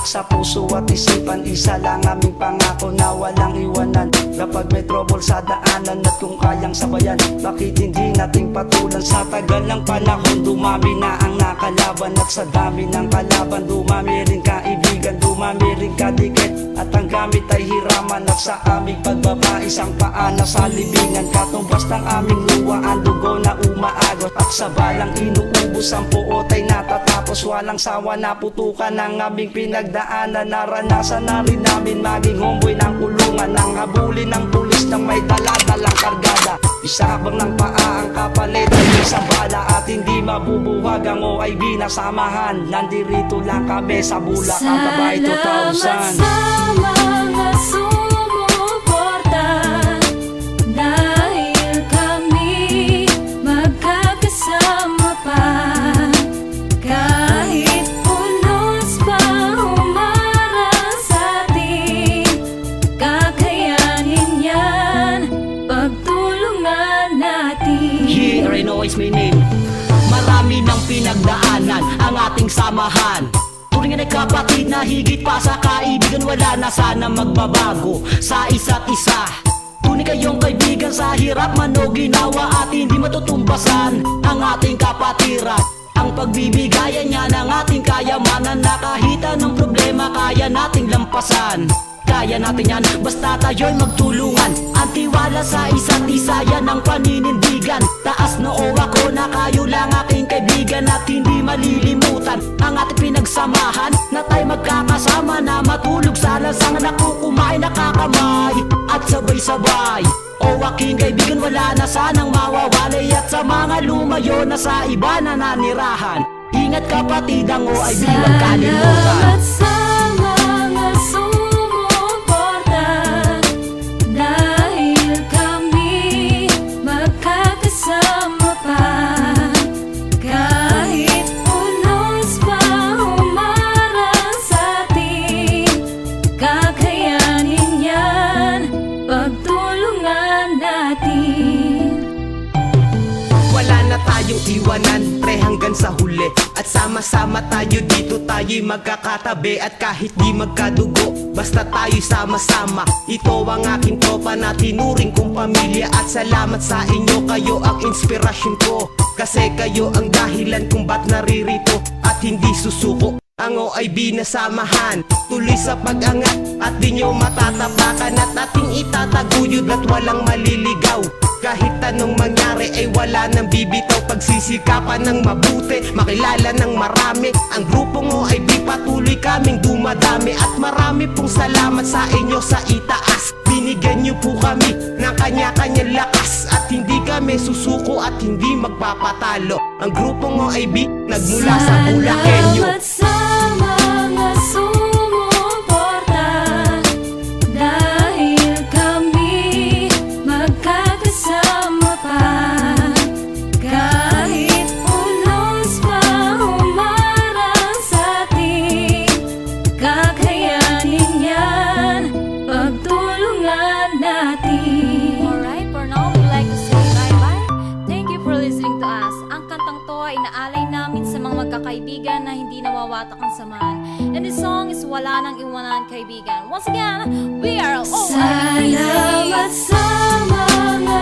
sa puso at isipan. Isa lang aming pangako na walang iwanan. Kapag may trouble sa daanan at kung kayang sabayan, bakit hindi nating patulan? Sa tagal ng panahon, dumami na ang nakalaban. At sa dami ng kalaban, dumami rin kaibigan, dumami rin kadikit. At ang gamit ay hiraman. At sa aming pagbaba, isang paa na sa libingan. Katumbas ng aming luwa, ang dugo na umaagos. At sa balang inuubos, ang puot ay natatapos. Walang sawa na putukan ng aming pinagdaanan. Naranasan na rin namin maging homeboy ng kulungan, nang habulin ng pulis na may dala-dalang kargada. Isabang ng paa ang kapalit ay isang bala. At hindi mabubuwag ang OIB na samahan. Nandirito lang kami sa Bulacan, Kabay 2000. Salamat sa mga sumuporta, dahil kami magkakasama pa. Kahit unos pa humarang sa'tin, kakayanin yan, pagtulungan natin. Yeah, Reno is my name. Marami ng pinagdaanan ang ating samahan. Turingan ay kapatid na higit pa sa kaibigan. Wala na sana magbabago sa isa't isa. Tunay kayong kaibigan sa hirap man o ginawa, at hindi matutumbasan ang ating kapatiran. Ang pagbibigayan niya ng ating kayamanan, na kahit anong problema kaya nating lampasan. Kaya natin yan, basta tayo'y magtulungan. Ang tiwala sa isa't isa, yan ang paninindigan. Taas noo ako na kayo lang aking kaibigan, at hindi malilimutan ang ating pinagsamahan. Na tayo magkakasama na matulog sa lansangan, nakukumain nakakamay at sabay-sabay. O aking kaibigan, wala na sanang mawawalay. At sa mga lumayo na sa iba na nanirahan, ingat kapatid, ang OIB huwag kalimutan. Salamat sa mga sumuporta, dahil kami magkakasama pa. Kahit unos pa humarang sa'tin, kakayanin yan, pagtulungan natin. Wala na tayong iwanan, pre, hanggang sa huli. At sama-sama tayo dito, tayo'y magkakatabi. At kahit di magkadugo, basta tayo'y sama-sama. Ito ang aking tropa na tinuring kong pamilya. At salamat sa inyo, kayo ang inspirasyon ko. Kasi kayo ang dahilan kung ba't naririto at hindi susuko. Ang OIB na samahan, tuloy sa pag-angat, at di nyo matatapakan. At ating itataguyod at walang maliligaw. Kahit anong mangyari ay wala nang bibitaw. Pagsisikapan ng mabuti, makilala ng marami. Ang grupong OIB patuloy kaming dumadami. At marami pong salamat sa inyo sa itaas. Binigyan nyo po kami ng kanya-kanyang lakas. At hindi kami susuko at hindi magpapatalo. Ang grupong OIB nagmula sa Bulakenyo. Salamat sa mga sumuporta, dahil kami magkakasama pa. Kahit unos pa humarang sa'tin, kakayanin yan, pagtulungan natin. Alright, for now, we'd like to say bye-bye. Thank you for listening to us. Ang kantang to ay inaalay namin sa mga magkakaibigan na hindi nawawatak ang samahan. And this song is Wala Nang Iwanan Kaibigan. Once again, we are OIB. Salamat sa mga